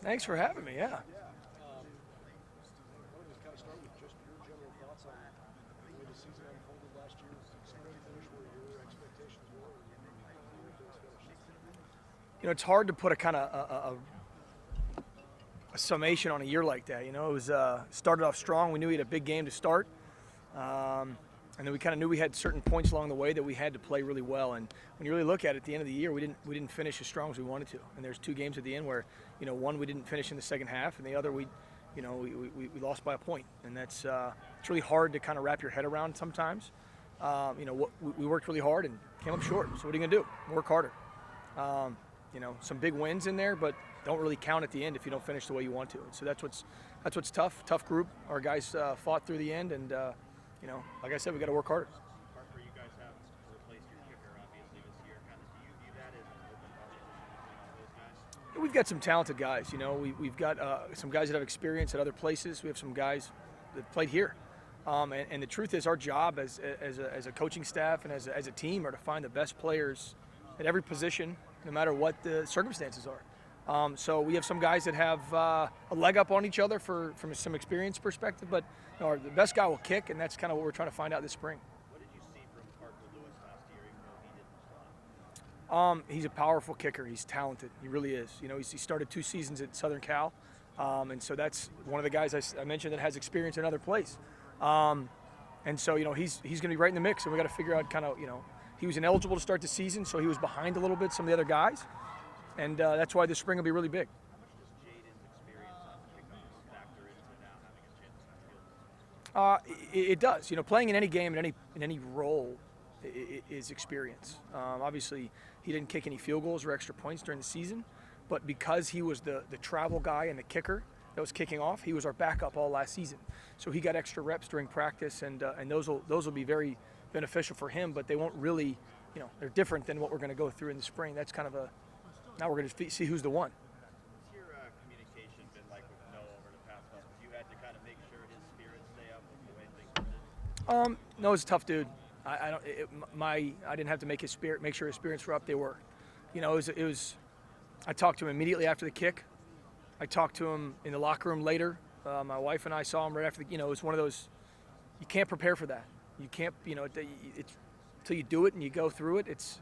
Thanks for having me. Yeah. I wanted to kind of start with just your general thoughts on the way the season unfolded last year. Start to finish where your expectations were and where things finished. It's hard to put a kind of a summation on a year like that. It was started off strong. We knew we had a big game to start, and then we kind of knew we had certain points along the way that we had to play really well. And when you really look at it, at the end of the year, we didn't finish as strong as we wanted to. And there's two games at the end where, one we didn't finish in the second half, and the other we lost by a point. And that's it's really hard to kind of wrap your head around sometimes. We worked really hard and came up short. So what are you gonna do? Work harder. Some big wins in there, but don't really count at the end if you don't finish the way you want to. And so that's what's tough. Tough group. Our guys fought through the end, and like I said, we got to work harder. Parker, you guys have replaced your kicker obviously this year. Kind of, do you view that as an open competition between all those guys? We've got some talented guys. We've got some guys that have experience at other places. We have some guys that played here. And the truth is, our job as a coaching staff and as a team are to find the best players at every position, no matter what the circumstances are. So we have some guys that have a leg up on each other from some experience perspective, but the best guy will kick, and that's kind of what we're trying to find out this spring. What did you see from Parker Lewis last year, even though he didn't start? He's a powerful kicker. He's talented. He really is. He started 2 seasons at Southern Cal, and so that's one of the guys I mentioned that has experience in other places. And so he's going to be right in the mix, and we got to figure out he was ineligible to start the season, so he was behind a little bit some of the other guys. And that's why this spring will be really big. How much does Jaden's experience on kickoffs factor into now having a chance to field? It does. Playing in any game, in any role, is experience. Obviously, he didn't kick any field goals or extra points during the season, but because he was the travel guy and the kicker that was kicking off, he was our backup all last season. So he got extra reps during practice, and those will be very beneficial for him. But they won't really, they're different than what we're going to go through in the spring. That's kind of now we're going to see who's the one. What's your communication been like with Noah over the past month? You had to kind of make sure his spirits stay up with the way things did. Noah's a tough dude. I didn't have to make sure his spirits were up. They were. It was. I talked to him immediately after the kick. I talked to him in the locker room later. My wife and I saw him right after the. It's one of those. You can't prepare for that. You can't. It's until you do it and you go through it. It's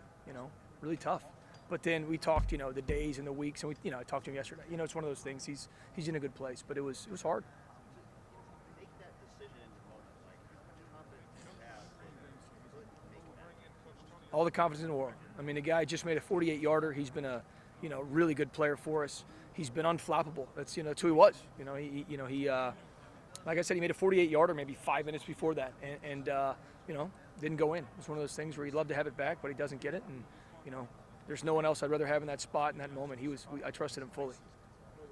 really tough. But then we talked, the days and the weeks, and I talked to him yesterday. It's one of those things. He's in a good place, but it was hard. Make that decision in the moment. Like, how much confidence do you have that you could make that? All the confidence in the world. I mean, the guy just made a 48-yarder. He's been a, really good player for us. He's been unflappable. That's who he was. He like I said, he made a 48-yarder maybe 5 minutes before that, and didn't go in. It's one of those things where he'd love to have it back, but he doesn't get it, and there's no one else I'd rather have in that spot in that moment. I trusted him fully.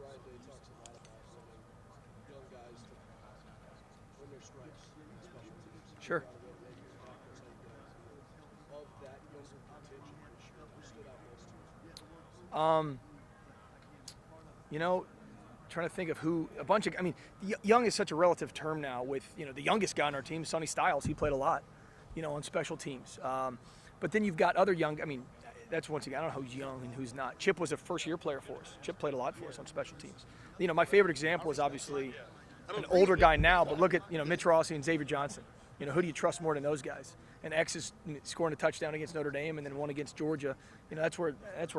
Ryan Day talks a lot about wanting young guys to earn their stripes in special teams. Sure. Of that younger contingent this year, who stood out most to you? Trying to think of who a bunch of. I mean, young is such a relative term now. With the youngest guy on our team, Sonny Styles, he played a lot, on special teams. But then you've got other young. I mean, that's once again, I don't know who's young and who's not. Chip was a first-year player for us. Chip played a lot for us on special teams. My favorite example is obviously an older guy now, but look at Mitch Rossi and Xavier Johnson. Who do you trust more than those guys? And X is scoring a touchdown against Notre Dame and then one against Georgia. That's where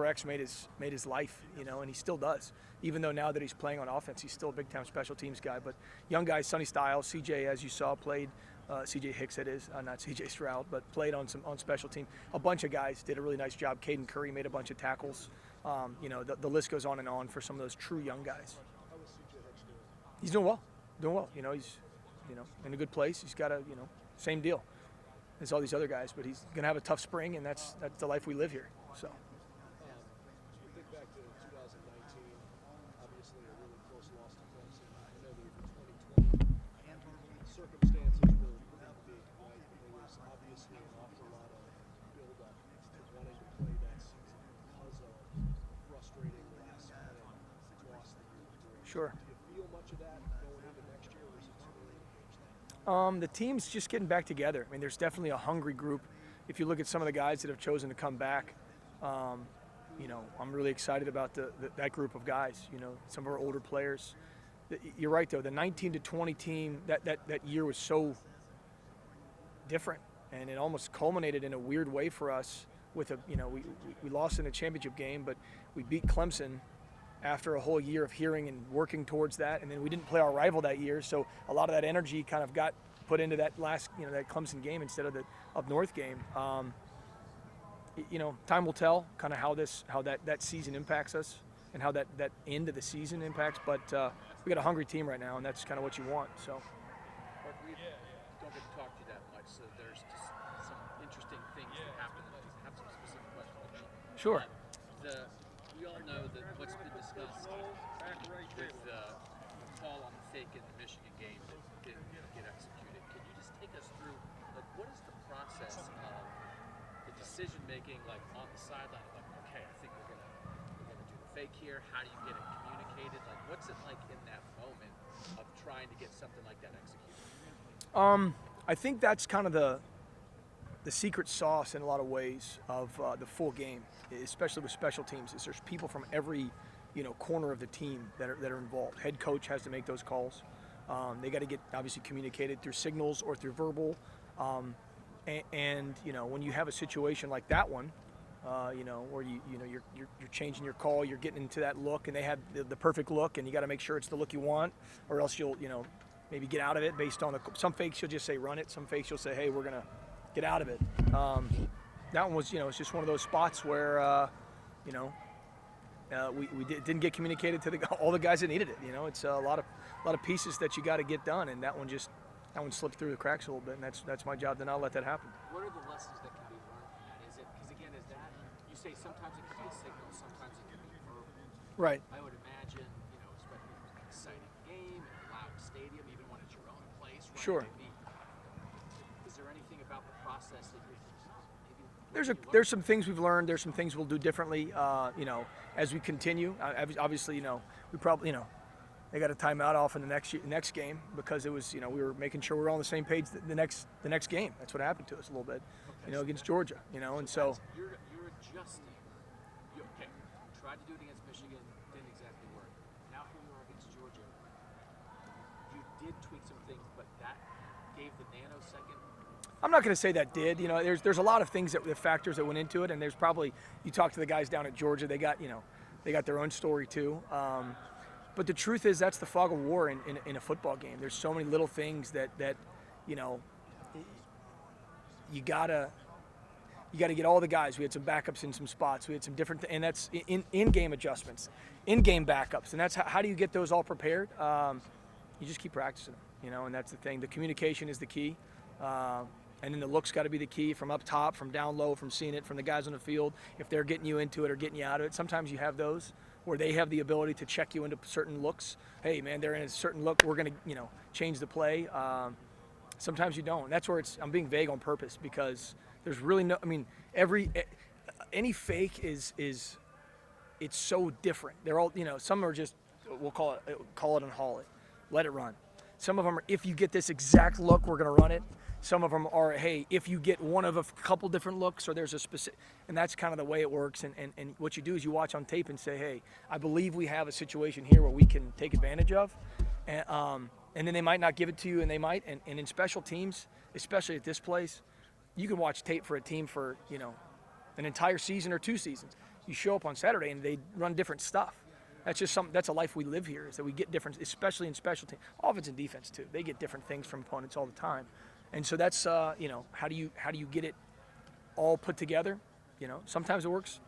X made his life, and he still does. Even though now that he's playing on offense, he's still a big-time special teams guy. But young guys, Sonny Styles, CJ, as you saw, played. CJ Hicks, that is, not CJ Stroud, but played on special team. A bunch of guys did a really nice job. Caden Curry made a bunch of tackles. The list goes on and on for some of those true young guys. How was CJ Hicks doing? He's doing well. He's in a good place. He's got a same deal as all these other guys, but he's gonna have a tough spring, and that's the life we live here. So. So you think back to 2019, obviously a really close loss to Clemson. I know that 2020 circumstances were pretty big, right? There was obviously an awful lot of build-up to wanting to play that season because of frustrating last-minute loss that you were doing. Sure. Do you feel much of that going into next year, or is it too early to gauge that? The team's just getting back together. There's definitely a hungry group. If you look at some of the guys that have chosen to come back, I'm really excited about that group of guys. Some of our older players. You're right though. The 19 to 20 team that year was so different, and it almost culminated in a weird way for us. With we lost in a championship game, but we beat Clemson after a whole year of hearing and working towards that, and then we didn't play our rival that year, so a lot of that energy kind of got put into that last, that Clemson game instead of the up north game. Time will tell kind of how that season impacts us and how that end of the season impacts, but we got a hungry team right now, and that's kind of what you want. So. But we don't get to talk to you that much, so there's just some interesting things that happen. I have some specific questions. Sure. We all know that what's been discussed with the call on the fake in the Michigan game that didn't get executed. Can you just take us through, what is the process of the decision making, on the sideline? Okay, I think we're gonna do the fake here. How do you get it communicated? What's it like in that moment of trying to get something like that executed? I think that's kind of the secret sauce in a lot of ways of the full game, especially with special teams, is there's people from every corner of the team that are involved. Head coach has to make those calls. They got to get obviously communicated through signals or through verbal. And when you have a situation like that one, where you're changing your call, you're getting into that look, and they have the perfect look, and you got to make sure it's the look you want, or else you'll maybe get out of it based on some fakes you'll just say run it, some fakes you'll say hey we're gonna get out of it. That one was it's just one of those spots where we didn't get communicated to all the guys that needed it. It's a lot of pieces that you got to get done, and that one slipped through the cracks a little bit, and that's my job to not let that happen. What are the lessons that can be learned from that? Is it because again, is that you say sometimes it can be a signal, sometimes it can be verbal. Right. I would imagine, especially if it's an exciting game in a loud stadium, even when it's your own place. Right? Sure. Is there anything about the process that you're There's some things we've learned. There's some things we'll do differently. As we continue. Obviously, we probably they got a timeout off in the next game because it was we were making sure we were all on the same page the next game. That's what happened to us a little bit, against Georgia. And so you're adjusting. You tried to do it against Michigan, didn't exactly work. Now here you are against Georgia. You did tweak some things, but that gave the nanosecond. I'm not going to say that did. There's a lot of things the factors that went into it, and there's probably you talk to the guys down at Georgia, they got their own story too. But the truth is that's the fog of war in a football game. There's so many little things that you gotta get all the guys. We had some backups in some spots. We had some different, and that's in-game adjustments, in-game backups, and that's how do you get those all prepared? You just keep practicing them, and that's the thing. The communication is the key. And then the look's got to be the key from up top, from down low, from seeing it, from the guys on the field. If they're getting you into it or getting you out of it, sometimes you have those where they have the ability to check you into certain looks. Hey, man, they're in a certain look. We're going to, change the play. Sometimes you don't. That's where I'm being vague on purpose because there's really no. I mean, any fake is it's so different. They're all, some are just we'll call it and haul it, let it run. Some of them are if you get this exact look, we're going to run it. Some of them are, hey, if you get one of a couple different looks or there's a specific, and that's kind of the way it works. And what you do is you watch on tape and say, hey, I believe we have a situation here where we can take advantage of. And then they might not give it to you, and they might. And in special teams, especially at this place, you can watch tape for a team for, an entire season or 2 seasons. You show up on Saturday and they run different stuff. That's just that's a life we live here, is that we get different, especially in special teams. Offense and defense too. They get different things from opponents all the time. And so that's how do you get it all put together? Sometimes it works,